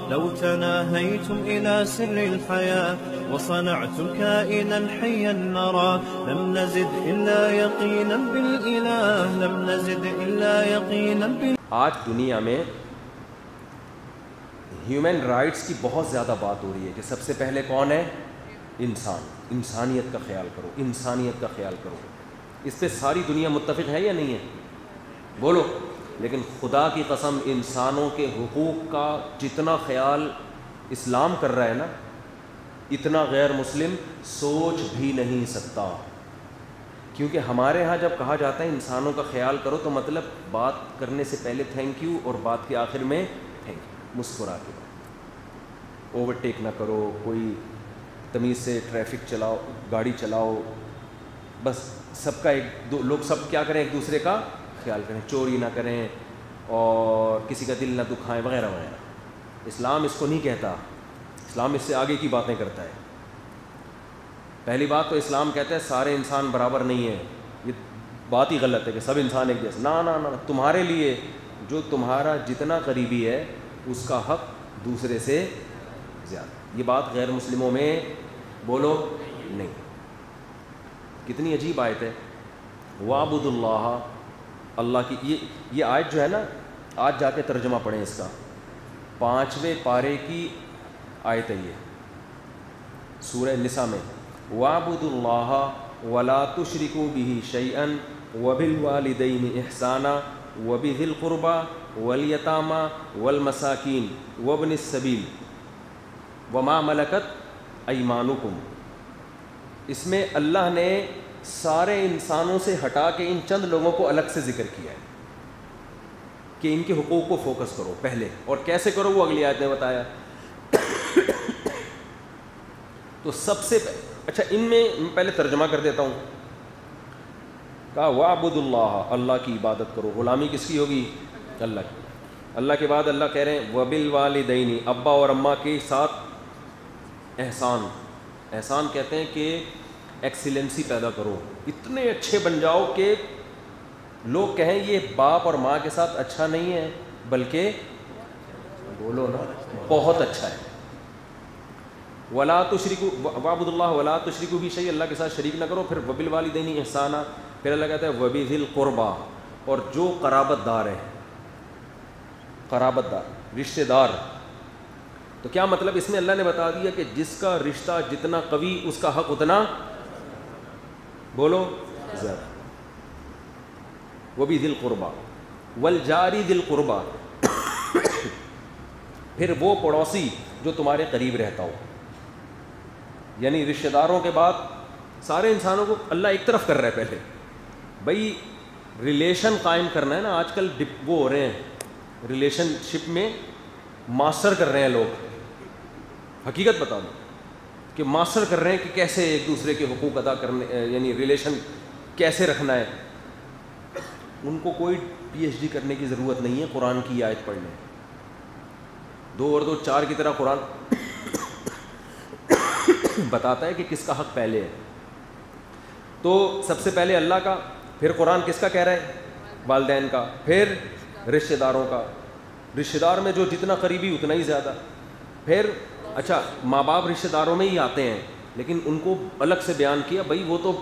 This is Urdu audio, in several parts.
لو تناهيتم إلى سر الحياة وصنعتم كائنا حيا نرى لم نزد إلا يقينا بالإله لم نزد إلا يقينا آج دنیا میں ہیومن رائٹس کی بہت زیادہ بات ہو رہی ہے کہ سب سے پہلے کون ہے؟ انسان. انسانیت کا خیال کرو, انسانیت کا خیال کرو. اس پہ ساری دنیا متفق ہے یا نہیں ہے؟ بولو. لیکن خدا کی قسم انسانوں کے حقوق کا جتنا خیال اسلام کر رہا ہے نا, اتنا غیر مسلم سوچ بھی نہیں سکتا. کیونکہ ہمارے ہاں جب کہا جاتا ہے انسانوں کا خیال کرو تو مطلب بات کرنے سے پہلے تھینک یو اور بات کے آخر میں تھینک یو, مسکرا کے. اوورٹیک نہ کرو, کوئی تمیز سے ٹریفک چلاؤ, گاڑی چلاؤ, بس سب کا لوگ سب کیا کریں, ایک دوسرے کا خیال کریں, چوری نہ کریں اور کسی کا دل نہ دکھائیں وغیرہ وغیرہ. اسلام اس کو نہیں کہتا, اسلام اس سے آگے کی باتیں کرتا ہے. پہلی بات تو اسلام کہتا ہے سارے انسان برابر نہیں ہیں. یہ بات ہی غلط ہے کہ سب انسان ایک جیسے. نہ, تمہارے لیے جو تمہارا جتنا قریبی ہے اس کا حق دوسرے سے زیادہ. یہ بات غیر مسلموں میں بولو نہیں. کتنی عجیب آیت ہے. وَاعْبُدُوا اللَّهَ, اللہ کی یہ آیت جو ہے نا, آج جا کے ترجمہ پڑھیں اس کا. 5ویں پارے کی آیت ہے یہ, سورہ نساء میں. وَاعْبُدُوا اللَّهَ وَلَا تُشْرِكُوا بِهِ شَيْئًا وَبِالْوَالِدَيْنِ إِحْسَانًا وَبِذِي الْقُرْبَى وَالْيَتَامَى وَالْمَسَاكِينِ وَابْنِ السَّبِيلِ وَمَا مَلَكَتْ أَيْمَانُكُمْ. اس میں اللہ نے سارے انسانوں سے ہٹا کے ان چند لوگوں کو الگ سے ذکر کیا ہے کہ ان کے حقوق کو فوکس کرو پہلے, اور کیسے کرو وہ اگلی آیت نے بتایا. تو سب سے اچھا ان میں پہلے ترجمہ کر دیتا ہوں. کہا وَاعْبُدُوا اللَّهَ, اللہ کی عبادت کرو. غلامی کس کی ہوگی؟ اللہ کی. اللہ کے بعد اللہ کہہ رہے ہیں وَبِالْوَالِدَيْنِ, ابا اور اماں کے ساتھ احسان. احسان کہتے ہیں کہ ایکسیلنسی پیدا کرو, اتنے اچھے بن جاؤ کہ لوگ کہیں یہ باپ اور ماں کے ساتھ اچھا نہیں ہے بلکہ بولو نا بہت اچھا ہے. وَلَا تُشْرِكُوا وَاعْبُدُوا اللَّهَ وَلَا تُشْرِكُوا بِهِ شَيْئًا, اللہ کے ساتھ شریک نہ کرو. پھر وَبِالْوَالِدَيْنِ إِحْسَانًا, پھر اللہ کہتا ہے وَبِذِي الْقُرْبَى, اور جو قرابت دار ہیں, قرابت دار رشتہ دار. تو کیا مطلب اس میں اللہ نے بتا دیا کہ جس کا رشتہ جتنا قوی اس کا حق اتنا بولو زیادہ. وَبِذِي الْقُرْبَى وَالْجَارِ ذِي الْقُرْبَى, پھر وہ پڑوسی جو تمہارے قریب رہتا ہو. یعنی رشتہ داروں کے بعد سارے انسانوں کو اللہ ایک طرف کر رہا ہے. پہلے بھائی ریلیشن قائم کرنا ہے نا, آج کل وہ ہو رہے ہیں ریلیشن شپ میں ماسٹر کر رہے ہیں لوگ. حقیقت بتا دوں کہ ماسٹر کر رہے ہیں کہ کیسے ایک دوسرے کے حقوق ادا کرنے, یعنی ریلیشن کیسے رکھنا ہے. ان کو کوئی پی ایچ ڈی کرنے کی ضرورت نہیں ہے قرآن کی آیت پڑھنے. 2 اور 2 4 کی طرح قرآن بتاتا ہے کہ کس کا حق پہلے ہے. تو سب سے پہلے اللہ کا, پھر قرآن کس کا کہہ رہا ہے؟ والدین کا, پھر رشتہ داروں کا. رشتہ دار میں جو جتنا قریبی اتنا ہی زیادہ. پھر اچھا ماں باپ رشتہ داروں میں ہی آتے ہیں لیکن ان کو الگ سے بیان کیا, بھائی وہ تو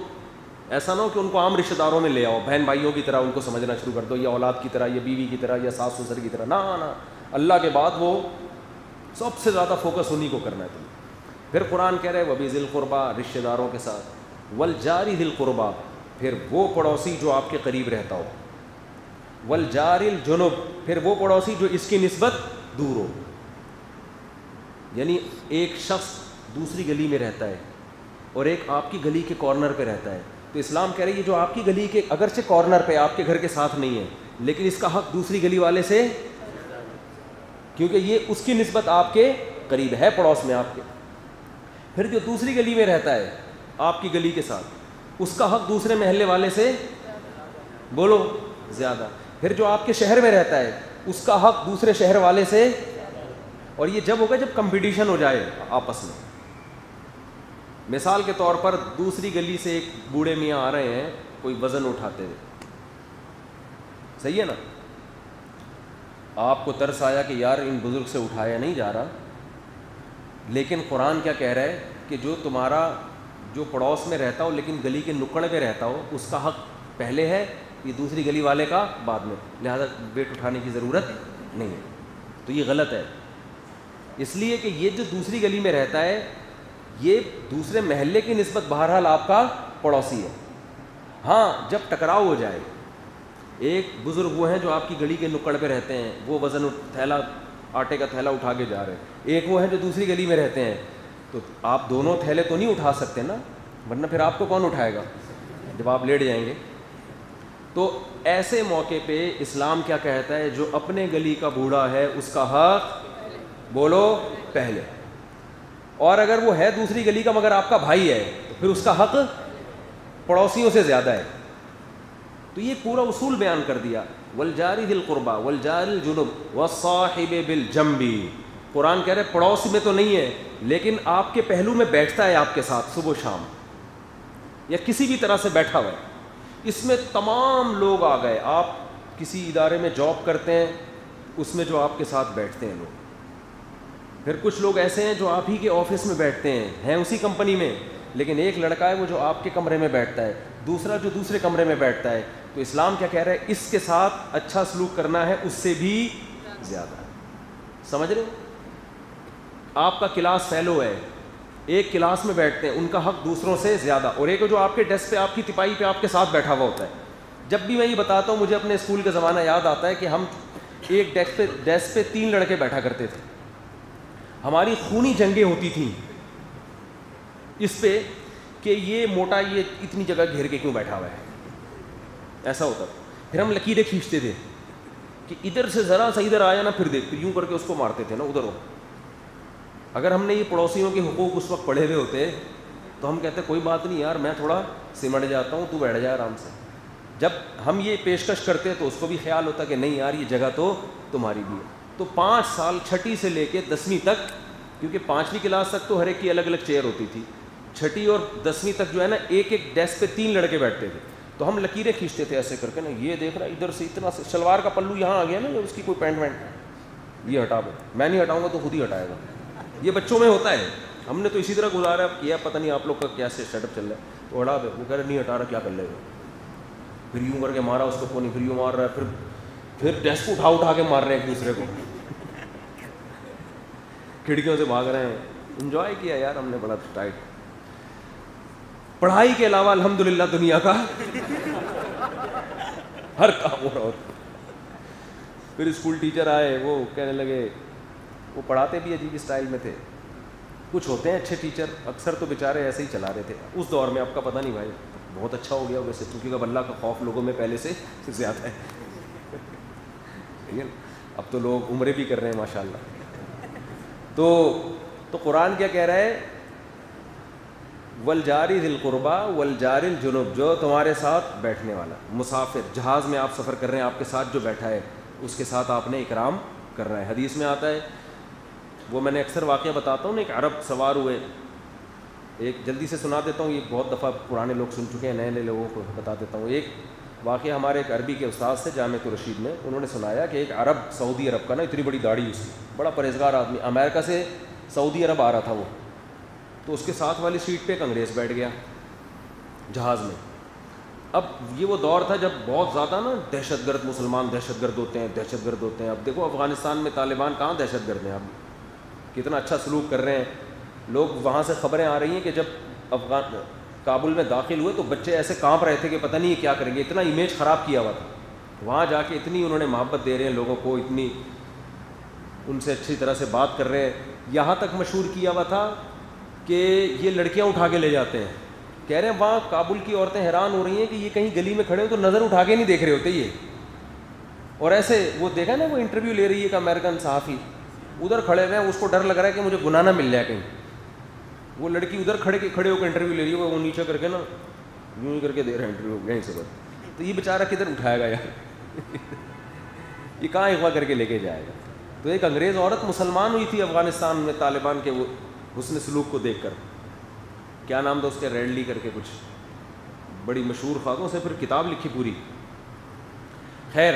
ایسا نہ ہو کہ ان کو عام رشتہ داروں میں لے آؤ, بہن بھائیوں کی طرح ان کو سمجھنا شروع کر دو, یا اولاد کی طرح, یا بیوی کی طرح, یا ساس سسر کی طرح. نہ, اللہ کے بعد وہ سب سے زیادہ فوکس انہی کو کرنا ہے تمہیں. پھر قرآن کہہ رہے وَبِذِي الْقُرْبَى, رشتہ داروں کے ساتھ. وَالْجَارِ ذِي الْقُرْبَى, پھر وہ پڑوسی جو آپ کے قریب رہتا ہو. وَالْجَارِ الْجُنُبِ, پھر وہ پڑوسی جو اس کی نسبت دور ہو. یعنی ایک شخص دوسری گلی میں رہتا ہے اور ایک آپ کی گلی کے کارنر پہ رہتا ہے, تو اسلام کہہ رہی ہے جو آپ کی گلی کے اگرچہ کارنر پہ آپ کے گھر کے ساتھ نہیں ہے لیکن اس کا حق دوسری گلی والے سے, کیونکہ یہ اس کی نسبت آپ کے قریب ہے, پڑوس میں آپ کے. پھر جو دوسری گلی میں رہتا ہے آپ کی گلی کے ساتھ, اس کا حق دوسرے محلے والے سے بولو زیادہ. پھر جو آپ کے شہر میں رہتا ہے اس کا حق دوسرے شہر والے سے. اور یہ جب ہوگا جب کمپٹیشن ہو جائے آپس میں. مثال کے طور پر دوسری گلی سے ایک بوڑھے میاں آ رہے ہیں کوئی وزن اٹھاتے ہوئے, صحیح ہے نا, آپ کو ترس آیا کہ یار ان بزرگ سے اٹھایا نہیں جا رہا، لیکن قرآن کیا کہہ رہا ہے کہ جو تمہارا جو پڑوس میں رہتا ہو لیکن گلی کے نکڑ پہ رہتا ہو اس کا حق پہلے ہے، یہ دوسری گلی والے کا بعد میں، لہذا ویٹ اٹھانے کی ضرورت نہیں ہے. تو یہ غلط ہے، اس لیے کہ یہ جو دوسری گلی میں رہتا ہے یہ دوسرے محلے کی نسبت بہرحال آپ کا پڑوسی ہے. ہاں جب ٹکراؤ ہو جائے، ایک بزرگ وہ ہیں جو آپ کی گلی کے نکڑ پہ رہتے ہیں، وہ وزن تھیلا آٹے کا تھیلا اٹھا کے جا رہے ہیں، ایک وہ ہیں جو دوسری گلی میں رہتے ہیں، تو آپ دونوں تھیلے تو نہیں اٹھا سکتے نا، ورنہ پھر آپ کو کون اٹھائے گا جب آپ لیٹ جائیں گے. تو ایسے موقع پہ اسلام کیا کہتا ہے، جو اپنے گلی کا بوڑھا ہے اس کا حق بولو پہلے، اور اگر وہ ہے دوسری گلی کا مگر آپ کا بھائی ہے تو پھر اس کا حق پڑوسیوں سے زیادہ ہے. تو یہ پورا اصول بیان کر دیا، والجار ذی القربى والجار الجنب والصاحب بالجنب. قرآن کہہ رہے پڑوس میں تو نہیں ہے لیکن آپ کے پہلو میں بیٹھتا ہے آپ کے ساتھ صبح و شام، یا کسی بھی طرح سے بیٹھا ہوا ہے. اس میں تمام لوگ آ گئے، آپ کسی ادارے میں جاب کرتے ہیں اس میں جو آپ کے ساتھ بیٹھتے ہیں لوگ، پھر کچھ لوگ ایسے ہیں جو آپ ہی کے آفس میں بیٹھتے ہیں اسی کمپنی میں، لیکن ایک لڑکا ہے وہ جو آپ کے کمرے میں بیٹھتا ہے، دوسرا جو دوسرے کمرے میں بیٹھتا ہے. تو اسلام کیا کہہ رہا ہے، اس کے ساتھ اچھا سلوک کرنا ہے اس سے بھی زیادہ. سمجھ رہے ہو؟ آپ کا کلاس فیلو ہے، ایک کلاس میں بیٹھتے ہیں، ان کا حق دوسروں سے زیادہ، اور ایک جو آپ کے ڈیسک پہ آپ کی تپائی پہ آپ کے ساتھ بیٹھا ہوا ہوتا ہے. جب بھی میں یہ بتاتا ہوں مجھے اپنے اسکول کا زمانہ یاد آتا ہے کہ ہم ایک ڈیسک پہ 3 لڑکے بیٹھا کرتے تھے. ہماری خونی جنگیں ہوتی تھیں اس پہ کہ یہ موٹا یہ اتنی جگہ گھیر کے کیوں بیٹھا ہوا ہے، ایسا ہوتا تھا. پھر ہم لکیریں کھینچتے تھے کہ ادھر سے ذرا سا ادھر آیا نا پھر دیکھ، پھر یوں کر کے اس کو مارتے تھے نا ادھر ہو. اگر ہم نے یہ پڑوسیوں کے حقوق اس وقت پڑھے ہوئے ہوتے تو ہم کہتے کوئی بات نہیں یار میں تھوڑا سمٹ جاتا ہوں، تو بیٹھ جائے آرام سے. جب ہم یہ پیشکش کرتے تو اس کو بھی خیال ہوتا کہ نہیں یار یہ جگہ تو تمہاری بھی ہے. تو 5 سال چھٹی سے لے کے 10ویں تک، کیونکہ 5ویں کلاس تک تو ہر ایک کی الگ الگ چیئر ہوتی تھی، چھٹی اور 10ویں تک جو ہے نا ایک ایک ڈیسک پہ 3 لڑکے بیٹھتے تھے. تو ہم لکیریں کھینچتے تھے ایسے کر کے نا، یہ دیکھ رہا ادھر سے اتنا سے شلوار کا پلو یہاں آ گیا نا، اس کی کوئی پینٹ وینٹ یہ ہٹا دو، میں نہیں ہٹاؤں گا تو خود ہی ہٹائے گا. یہ بچوں میں ہوتا ہے، ہم نے تو اسی طرح گزارا کیا، پتہ نہیں آپ لوگ کا کیا سے سیٹ اپ چل رہا ہے. تو ہٹا دے، وہ کہہ رہے نہیں ہٹا رہا کیا کر لے گا، پھر یوں کر کے مارا اس کو کون نہیں، پھر یوں مار رہا ہے، پھر ڈیسک اٹھا کے مار رہے ہیں ایک دوسرے کو، کھڑکیوں سے بھاگ رہے ہیں. انجوائے کیا یار ہم نے بڑا ٹائٹ. پڑھائی کے علاوہ الحمدللہ دنیا کا ہر کام ہو رہا ہوتا. پھر اسکول ٹیچر آئے، وہ کہنے لگے، وہ پڑھاتے بھی عجیب اسٹائل میں تھے. کچھ ہوتے ہیں اچھے ٹیچر، اکثر تو بیچارے ایسے ہی چلا رہے تھے اس دور میں. آپ کا پتہ نہیں بھائی، بہت اچھا ہو گیا ویسے، کیونکہ اب اللہ کا خوف لوگوں میں پہلے سے زیادہ ہے. اب تو لوگ عمرے بھی کر رہے ہیں ماشاءاللہ. تو قرآن کیا کہہ رہا ہے، والجاری ذی القربى والجار الجنب، جو تمہارے ساتھ بیٹھنے والا مسافر، جہاز میں آپ سفر کر رہے ہیں، آپ کے ساتھ جو بیٹھا ہے اس کے ساتھ آپ نے اکرام کرنا ہے. حدیث میں آتا ہے، وہ میں نے اکثر واقعہ بتاتا ہوں نا، ایک عرب سوار ہوئے، ایک جلدی سے سنا دیتا ہوں، یہ بہت دفعہ پرانے لوگ سن چکے ہیں، نئے نئے لوگوں کو بتا دیتا ہوں. ایک واقعہ ہمارے ایک عربی کے استاد سے جامعۃ الرشید میں، انہوں نے سنایا کہ ایک عرب، سعودی عرب کا نا، اتنی بڑی داڑھی اس کی، بڑا پرہیزگار آدمی، امریکہ سے سعودی عرب آ رہا تھا وہ. تو اس کے ساتھ والی سیٹ پہ ایک انگریز بیٹھ گیا جہاز میں. اب یہ وہ دور تھا جب بہت زیادہ نا دہشت گرد، مسلمان دہشت گرد ہوتے ہیں. اب دیکھو افغانستان میں طالبان کہاں دہشت گرد ہیں، اب کتنا اچھا سلوک کر رہے ہیں لوگ. وہاں سے خبریں آ رہی ہیں کہ جب کابل میں داخل ہوئے تو بچے ایسے کانپ رہے تھے کہ پتہ نہیں کیا کریں گے، اتنا امیج خراب کیا ہوا تھا. وہاں جا کے اتنی انہوں نے محبت دے رہے ہیں لوگوں کو، اتنی ان سے اچھی طرح سے بات کر رہے ہیں. یہاں تک مشہور کیا ہوا تھا کہ یہ لڑکیاں اٹھا کے لے جاتے ہیں. کہہ رہے ہیں وہاں کابل کی عورتیں حیران ہو رہی ہیں کہ یہ کہیں گلی میں کھڑے ہو تو نظر اٹھا کے نہیں دیکھ رہے ہوتے یہ. اور ایسے وہ دیکھا نا، وہ انٹرویو لے رہی ہے ایک امریکن صحافی، ادھر کھڑے ہوئے ہیں، اس کو ڈر لگ رہا ہے کہ مجھے گناہ نہ مل جائے کہیں. وہ لڑکی ادھر کھڑے ہو کے انٹرویو لے رہی ہے، وہ نیچے کر کے نا یوں ہی کر کے دے رہے ہیں انٹرویو یہیں سے بس. تو یہ بیچارہ کدھر اٹھائے گا یار یہ کہاں اغوا کر کے لے کے جائے گا. تو ایک انگریز عورت مسلمان ہوئی تھی افغانستان میں طالبان کے وہ حسن سلوک کو دیکھ کر، کیا نام تھا اس کے، ریڈلی کر کے کچھ، بڑی مشہور خاتون سے پھر کتاب لکھی پوری. خیر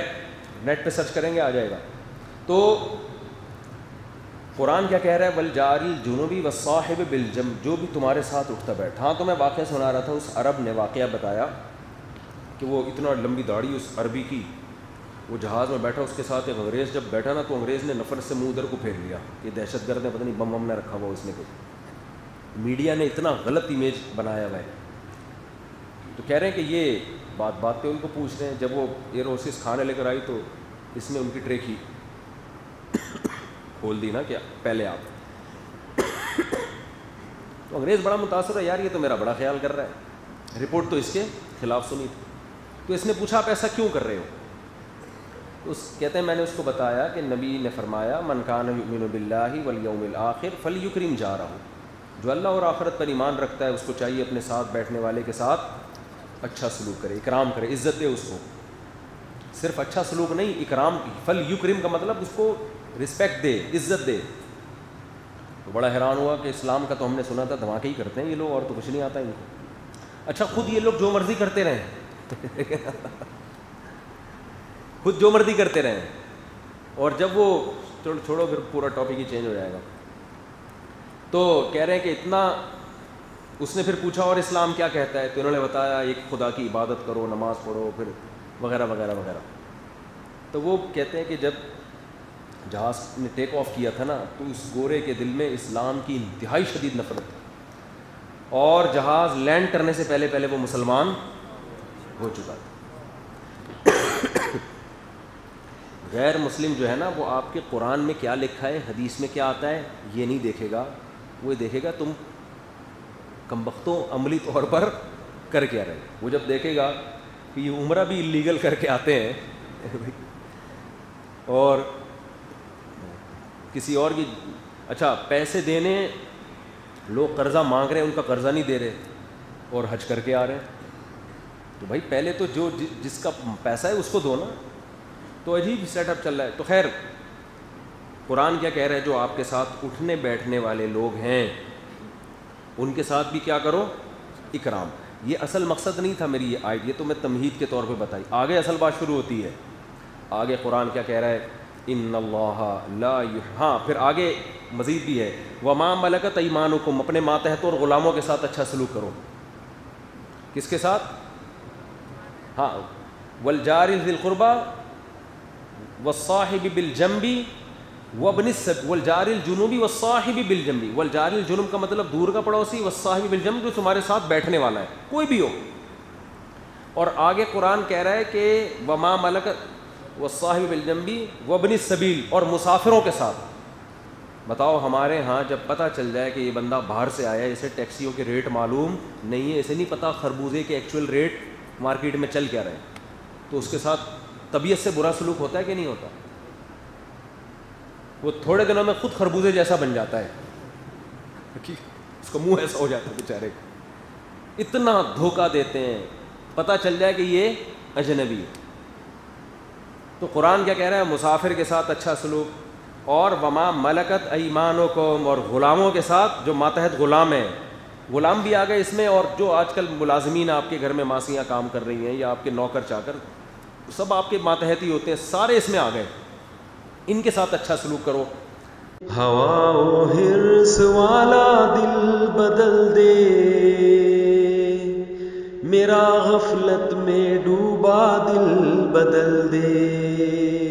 نیٹ پہ سرچ کریں گے آ جائے گا. تو قرآن کیا کہہ رہا ہے؟ والجار الجنوبی والصاحب بالجنب، جو بھی تمہارے ساتھ اٹھتا بیٹھا. ہاں تو میں واقعہ سنا رہا تھا، اس عرب نے واقعہ بتایا کہ وہ اتنا لمبی داڑھی اس عربی کی، وہ جہاز میں بیٹھا، اس کے ساتھ ایک انگریز جب بیٹھا نا، تو انگریز نے نفرت سے منہ ادھر کو پھیر لیا کہ دہشت گرد نے پتہ نہیں بم وم نہ رکھا ہوا اس نے کوئی. میڈیا نے اتنا غلط امیج بنایا ہوا ہے. تو کہہ رہے ہیں کہ یہ بات پہ ان کو پوچھ رہے ہیں. جب وہ ایئر ہاسٹس کھانے لے کر آئی تو اس نے ان کی ٹرے کی کھول دی نا، کیا پہلے آپ. تو انگریز بڑا متاثر ہے، یار یہ تو میرا بڑا خیال کر رہا ہے، رپورٹ تو اس کے خلاف سنی تھی. تو اس نے پوچھا آپ ایسا کیوں کر رہے ہو؟ تو کہتے ہیں میں نے اس کو بتایا کہ نبی نے فرمایا من کان یؤمن باللہ والیوم الآخر فلیکرم جارہ، جو اللہ اور آخرت پر ایمان رکھتا ہے اس کو چاہیے اپنے ساتھ بیٹھنے والے کے ساتھ اچھا سلوک کرے، اکرام کرے، عزت دے اس کو. صرف اچھا سلوک نہیں، اکرام. فلیکرم کا مطلب اس کو رسپیکٹ دے، عزت دے. تو بڑا حیران ہوا کہ اسلام کا تو ہم نے سنا تھا دھماکے ہی کرتے ہیں یہ لوگ، اور تو کچھ نہیں آتا ان کو. اچھا خود یہ لوگ جو مرضی کرتے رہیں خود جو مرضی کرتے رہیں، اور جب وہ چھوڑو پھر پورا ٹاپک ہی چینج ہو جائے گا. تو کہہ رہے ہیں کہ اتنا. اس نے پھر پوچھا اور اسلام کیا کہتا ہے؟ تو انہوں نے بتایا ایک خدا کی عبادت کرو، نماز پڑھو، پھر وغیرہ وغیرہ وغیرہ. تو وہ کہتے ہیں کہ جب جہاز نے ٹیک آف کیا تھا نا، تو اس گورے کے دل میں اسلام کی انتہائی شدید نفرت تھی، اور جہاز لینڈ کرنے سے پہلے وہ مسلمان ہو چکا تھا. غیر مسلم جو ہے نا، وہ آپ کے قرآن میں کیا لکھا ہے، حدیث میں کیا آتا ہے، یہ نہیں دیکھے گا. وہ دیکھے گا تم کمبختوں عملی طور پر کر کے آ رہے. وہ جب دیکھے گا کہ یہ عمرہ بھی اللیگل کر کے آتے ہیں اور کسی اور کی، اچھا پیسے دینے لوگ قرضہ مانگ رہے ہیں، ان کا قرضہ نہیں دے رہے اور حج کر کے آ رہے ہیں. تو بھائی پہلے تو جو جس کا پیسہ ہے اس کو دو نا. تو عجیب سیٹ اپ چل رہا ہے. تو خیر قرآن کیا کہہ رہا ہے؟ جو آپ کے ساتھ اٹھنے بیٹھنے والے لوگ ہیں ان کے ساتھ بھی کیا کرو؟ اکرام. یہ اصل مقصد نہیں تھا میری یہ آیت، یہ تو میں تمہید کے طور پہ بتائی. آگے اصل بات شروع ہوتی ہے. آگے قرآن کیا کہہ رہا ہے؟ ان اللہ لا ہاں پھر آگے مزید بھی ہے وما ملکت ایمانکم، اپنے ماتحت اور غلاموں کے ساتھ اچھا سلوک کرو. کس کے ساتھ؟ ہاں والجار ذی القربى والصاحب بالجنب وابن السبیل والجار الجنوب والصاحب بالجنب. والجار الجنوب کا مطلب دور کا پڑوسی، والصاحب بالجنب جو تمہارے ساتھ بیٹھنے والا ہے، کوئی بھی ہو. اور آگے قرآن کہہ رہا ہے کہ وما ملکت والصاحب بالجنب وابن السبیل، اور مسافروں کے ساتھ. بتاؤ ہمارے ہاں جب پتہ چل جائے کہ یہ بندہ باہر سے آیا ہے، اسے ٹیکسیوں کے ریٹ معلوم نہیں ہے، اسے نہیں پتہ خربوزے کے ایکچوئل ریٹ مارکیٹ میں چل کیا رہے ہیں، تو اس کے ساتھ طبیعت سے برا سلوک ہوتا ہے کہ نہیں ہوتا؟ وہ تھوڑے دنوں میں خود خربوزے جیسا بن جاتا ہے، اس کا منہ ایسا ہو جاتا ہے بیچارے. اتنا دھوکہ دیتے ہیں، پتہ چل جائے کہ یہ اجنبی ہے. تو قرآن کیا کہہ رہا ہے؟ مسافر کے ساتھ اچھا سلوک. اور وما ملکت ایمانکم، اور غلاموں کے ساتھ جو ماتحت غلام ہیں. غلام بھی آ گئے اس میں، اور جو آج کل ملازمین آپ کے گھر میں ماسیاں کام کر رہی ہیں یا آپ کے نوکر چاکر، سب آپ کے ماتحت ہی ہوتے ہیں، سارے اس میں آ گئے. ان کے ساتھ اچھا سلوک کرو. ہوا و حرص والا دل بدل دے، میرا غفلت میں ڈوبا دل بدل دے.